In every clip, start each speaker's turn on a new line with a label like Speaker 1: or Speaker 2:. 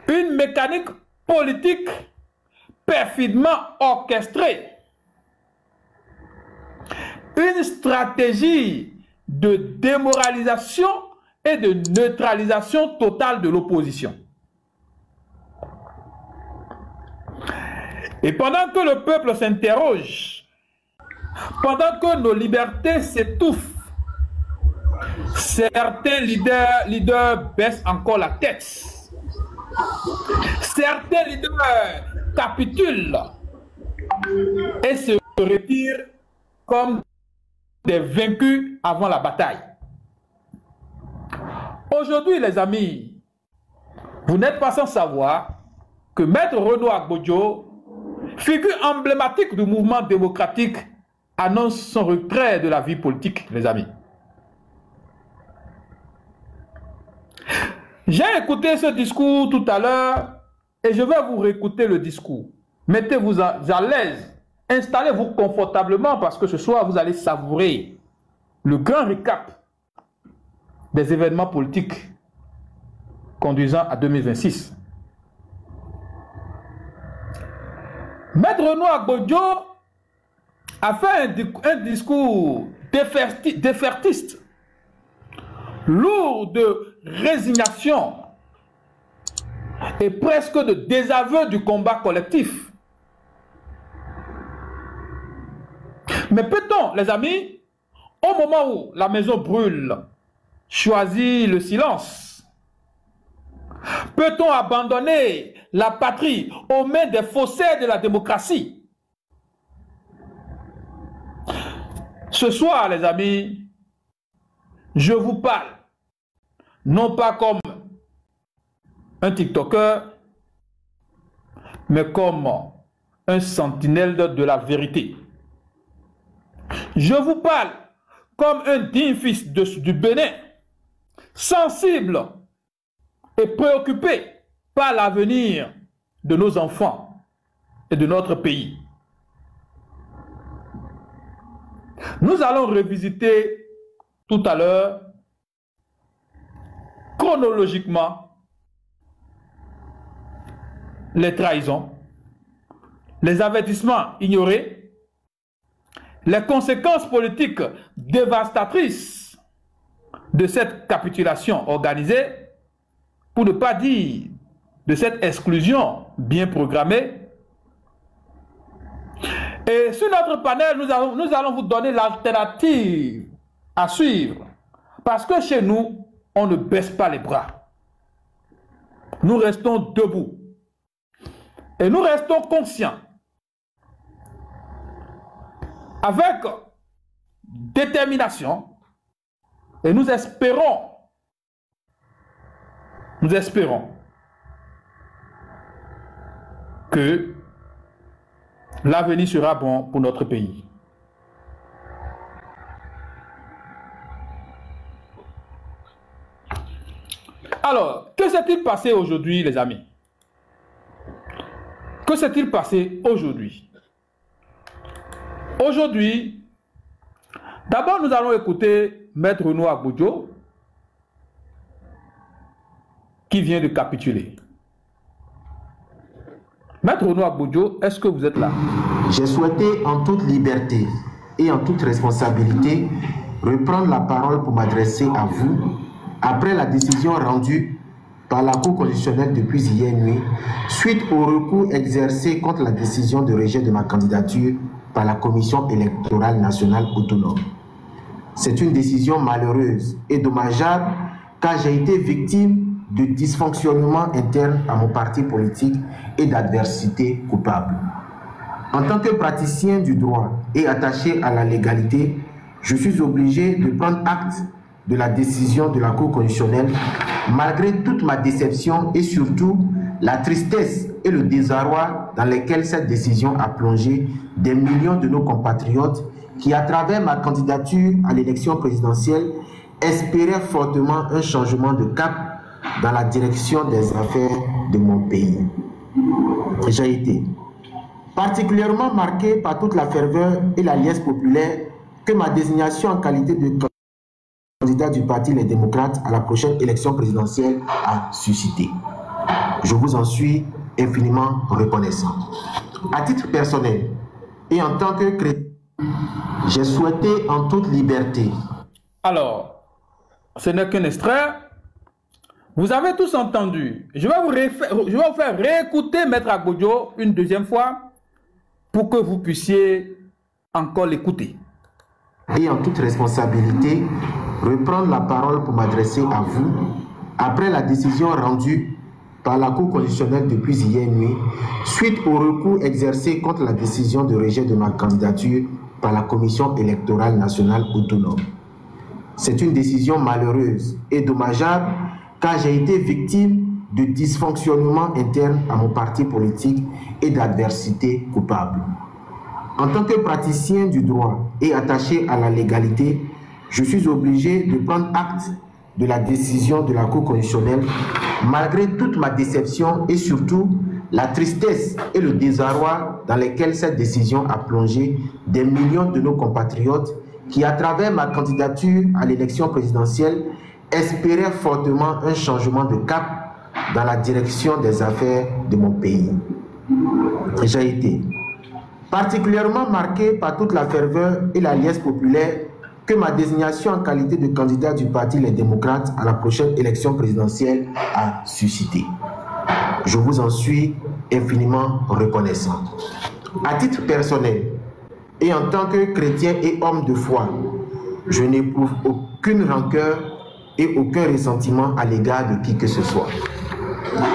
Speaker 1: une mécanique politique perfidement orchestrée, une stratégie de démoralisation et de neutralisation totale de l'opposition. Et pendant que le peuple s'interroge, pendant que nos libertés s'étouffent, certains leaders baissent encore la tête. Certains leaders capitulent et se retirent comme des vaincus avant la bataille. Aujourd'hui, les amis, vous n'êtes pas sans savoir que Maître Renaud Agbodjo, figure emblématique du mouvement démocratique, annonce son retrait de la vie politique, les amis. J'ai écouté ce discours tout à l'heure et je vais vous réécouter le discours. Mettez-vous à l'aise, installez-vous confortablement parce que ce soir vous allez savourer le grand récap des événements politiques conduisant à 2026. Maître Renaud Agbodjo a fait un discours défaitiste, lourd de résignation et presque de désaveu du combat collectif. Mais peut-on, les amis, au moment où la maison brûle, choisir le silence? Peut-on abandonner la patrie aux mains des faussaires de la démocratie? Ce soir, les amis, je vous parle, non pas comme un TikToker, mais comme un sentinelle de la vérité. Je vous parle comme un digne fils du Bénin, sensible et préoccupé par l'avenir de nos enfants et de notre pays. Nous allons revisiter tout à l'heure, chronologiquement, les trahisons, les avertissements ignorés, les conséquences politiques dévastatrices de cette capitulation organisée, pour ne pas dire de cette exclusion bien programmée. Et sur notre panel, nous allons vous donner l'alternative à suivre. Parce que chez nous, on ne baisse pas les bras. Nous restons debout. Et nous restons conscients. Avec détermination. Et nous espérons que l'avenir sera bon pour notre pays. Alors, que s'est-il passé aujourd'hui, les amis? Que s'est-il passé aujourd'hui? Aujourd'hui, d'abord nous allons écouter Maître Renaud Agbodjo, qui vient de capituler. Maître Renaud Agbodjo, est-ce que vous êtes là?
Speaker 2: J'ai souhaité en toute liberté et en toute responsabilité reprendre la parole pour m'adresser à vous après la décision rendue par la Cour constitutionnelle depuis hier nuit suite au recours exercé contre la décision de rejet de ma candidature par la Commission électorale nationale autonome. C'est une décision malheureuse et dommageable car j'ai été victime de dysfonctionnement interne à mon parti politique et d'adversité coupable. En tant que praticien du droit et attaché à la légalité, je suis obligé de prendre acte de la décision de la Cour constitutionnelle, malgré toute ma déception et surtout la tristesse et le désarroi dans lesquels cette décision a plongé des millions de nos compatriotes qui, à travers ma candidature à l'élection présidentielle, espéraient fortement un changement de cap dans la direction des affaires de mon pays. J'ai été particulièrement marqué par toute la ferveur et la liesse populaire que ma désignation en qualité de candidat du Parti Les Démocrates à la prochaine élection présidentielle a suscité. Je vous en suis infiniment reconnaissant. À titre personnel et en tant que chrétien, j'ai souhaité en toute liberté.
Speaker 1: Alors, ce n'est qu'un extrait. Vous avez tous entendu. Je vais vous faire réécouter Maître Agbodjo une deuxième fois pour que vous puissiez encore l'écouter.
Speaker 2: Et en toute responsabilité, reprendre la parole pour m'adresser à vous après la décision rendue par la Cour constitutionnelle depuis hier nuit suite au recours exercé contre la décision de rejet de ma candidature par la Commission électorale nationale autonome. C'est une décision malheureuse et dommageable car j'ai été victime de dysfonctionnements internes à mon parti politique et d'adversité coupable. En tant que praticien du droit et attaché à la légalité, je suis obligé de prendre acte de la décision de la Cour constitutionnelle, malgré toute ma déception et surtout la tristesse et le désarroi dans lesquels cette décision a plongé des millions de nos compatriotes qui, à travers ma candidature à l'élection présidentielle, espéraient fortement un changement de cap dans la direction des affaires de mon pays. J'ai été particulièrement marqué par toute la ferveur et la liesse populaire que ma désignation en qualité de candidat du Parti Les Démocrates à la prochaine élection présidentielle a suscité. Je vous en suis infiniment reconnaissant. À titre personnel et en tant que chrétien et homme de foi, je n'éprouve aucune rancœur et aucun ressentiment à l'égard de qui que ce soit.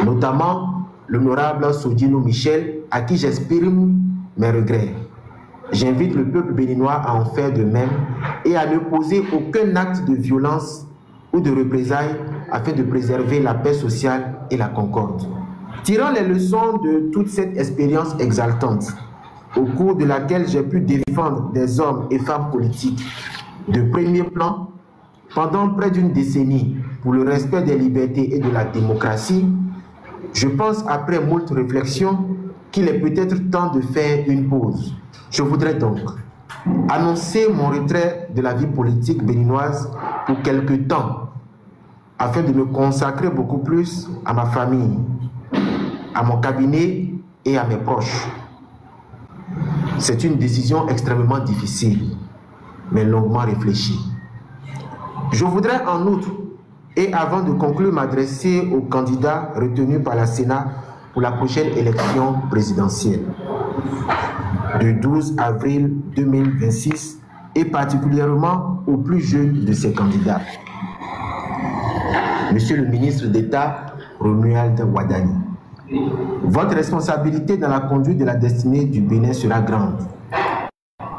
Speaker 2: Notamment l'honorable Sodino Michel, à qui j'exprime mes regrets. J'invite le peuple béninois à en faire de même et à ne poser aucun acte de violence ou de représailles afin de préserver la paix sociale et la concorde. Tirant les leçons de toute cette expérience exaltante, au cours de laquelle j'ai pu défendre des hommes et femmes politiques de premier plan pendant près d'une décennie pour le respect des libertés et de la démocratie, je pense après moult réflexions qu'il est peut-être temps de faire une pause. Je voudrais donc annoncer mon retrait de la vie politique béninoise pour quelque temps afin de me consacrer beaucoup plus à ma famille, à mon cabinet et à mes proches. C'est une décision extrêmement difficile, mais longuement réfléchie. Je voudrais en outre, et avant de conclure, m'adresser aux candidats retenus par la Sénat pour la prochaine élection présidentielle du 12 avril 2026 et particulièrement aux plus jeunes de ces candidats. Monsieur le ministre d'État Romuald Wadani, votre responsabilité dans la conduite de la destinée du Bénin sera grande.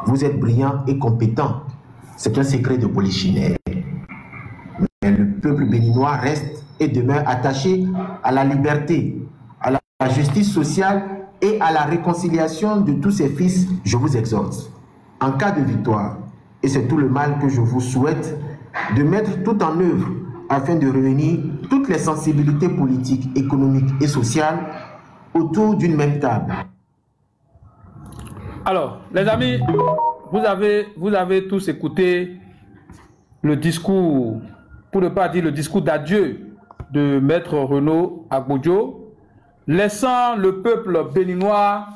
Speaker 2: Vous êtes brillant et compétent. C'est un secret de polichinelle. Mais le peuple béninois reste et demeure attaché à la liberté, à la justice sociale et à la réconciliation de tous ses fils. Je vous exhorte, en cas de victoire, et c'est tout le mal que je vous souhaite, de mettre tout en œuvre afin de réunir toutes les sensibilités politiques, économiques et sociales autour d'une même table.
Speaker 1: Alors, les amis, vous avez tous écouté le discours, pour ne pas dire le discours d'adieu de Maître Renaud Agbodjo, laissant le peuple béninois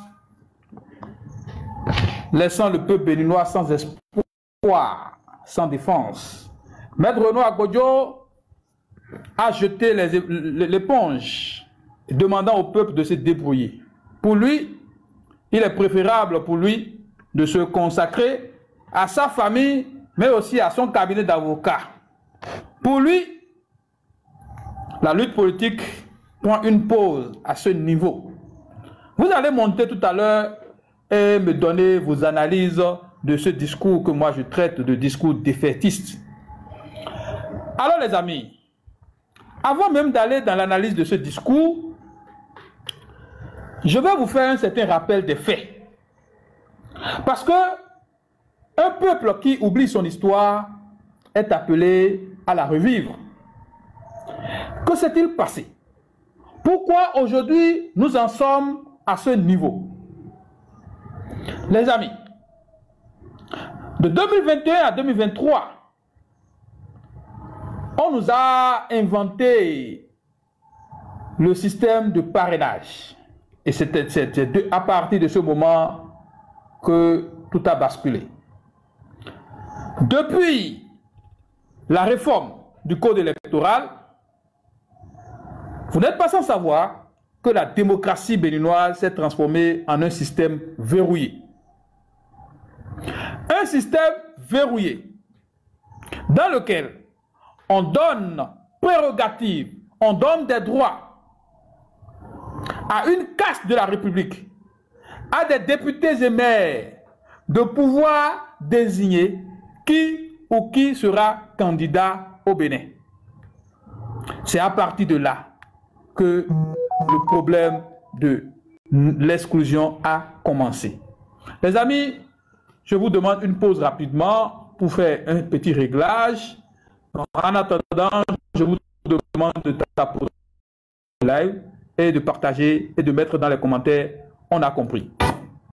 Speaker 1: sans espoir, sans défense. Maître Renaud Agbodjo a jeté l'éponge, demandant au peuple de se débrouiller. Pour lui, il est préférable pour lui de se consacrer à sa famille, mais aussi à son cabinet d'avocats. Pour lui, la lutte politique prend une pause à ce niveau. Vous allez monter tout à l'heure et me donner vos analyses de ce discours que moi je traite de discours défaitiste. Alors les amis, avant même d'aller dans l'analyse de ce discours, je vais vous faire un certain rappel des faits. Parce que un peuple qui oublie son histoire est appelé à la revivre. Que s'est-il passé? Pourquoi aujourd'hui nous en sommes à ce niveau? Les amis, de 2021 à 2023, on nous a inventé le système de parrainage. Et c'est à partir de ce moment que tout a basculé. Depuis la réforme du code électoral, vous n'êtes pas sans savoir que la démocratie béninoise s'est transformée en un système verrouillé. Un système verrouillé dans lequel on donne prérogatives, on donne des droits à une caste de la République, à des députés et maires, de pouvoir désigner qui sera candidat au Bénin. C'est à partir de là que le problème de l'exclusion a commencé. Les amis, je vous demande une pause rapidement pour faire un petit réglage. En attendant, je vous demande de taper live et de partager et de mettre dans les commentaires, on a compris.